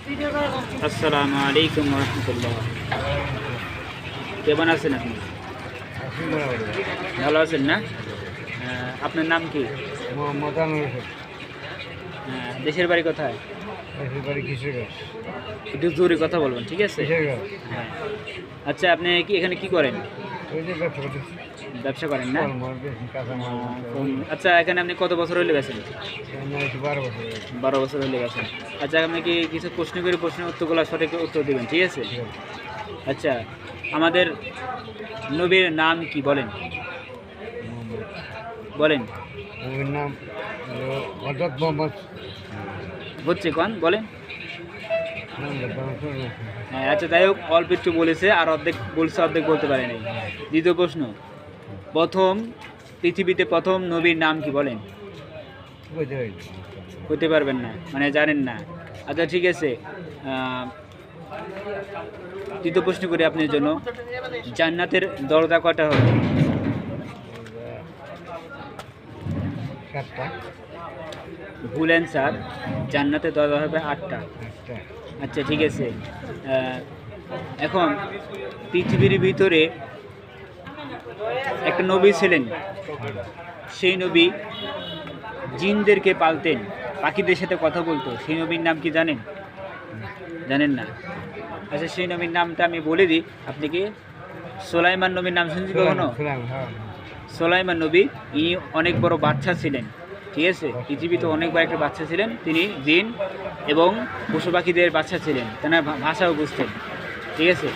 আসসালামু আলাইকুম রহমতুল্লাহ। কেমন আছেন আপনি? ভালো আছেন না? আপনার নাম কি? মোহাম্মদ আনোয়ার হোসেন। দেশের বাড়ি কোথায়? দেশের বাড়ি কিশোরগঞ্জ। একটু জোরে কথা বলবেন, ঠিক আছে? কিশোরগঞ্জ। হ্যাঁ। আচ্ছা, আপনি কি এখানে কি করেন? ওই যে ব্যবসা করতেছি। ব্যবসা করেন না? ফলমূল বেশি, কাঁচামাল। আচ্ছা, এখানে আপনি কত বছর হলে গেছেন? এখানে হচ্ছে 12 বছর হয়েছে। 12 বছর হলে গেছেন। আচ্ছা, আপনি কি কিছু প্রশ্ন করে প্রশ্নের উত্তরগুলো সঠিক উত্তর দেবেন, ঠিক আছে? ঠিক আছে। আচ্ছা, আমাদের নবীর নাম কি বলেন? মোহাম্মদ। বলেন। নবীর নাম হলো হযরত মোহাম্মদ। হচ্ছে কোন বলেন? মোহাম্মদ। হ্যাঁ, আচ্ছা, যাই হোক, অল্প একটু বলেছে আর অর্ধেক বলছে, অর্ধেক বলতে পারে নাই। দ্বিতীয় প্রশ্ন, পৃথিবীতে প্রথম নবীর নাম কি বলেন? বুঝতে পারছি। হতে পারবেন না, মানে জানেন না। আচ্ছা, ঠিক আছে। তৃতীয় প্রশ্ন করি আপনার জন্য, জান্নাতের দরজা কয়টা হবে? 7টা। ভুল অ্যান্সার, জান্নাতের দরজা হবে 8টা। 8টা। আচ্ছা, ঠিক আছে। এখন পৃথিবীর ভিতরে একটা নবী ছিলেন, সেই নবী জিনদেরকে পালতেন, পাখিদের সাথে কথা বলতো, সেই নবীর নাম কি জানেন? জানেন না? আচ্ছা, সেই নবীর নামটা আমি বলে দিই। আপনি কি সোলাইমান নবীর নাম শুনছি কখনো? হ্যাঁ। সোলাইমান নবী, ইনি অনেক বড় বাদশা ছিলেন, ঠিক আছে? পৃথিবীতে অনেক বড় একটা বাদশা ছিলেন। তিনি জিন এবং পশু পাখিদের বাদশা ছিলেন, তেনার ভাষাও বুঝতেন, ঠিক আছে?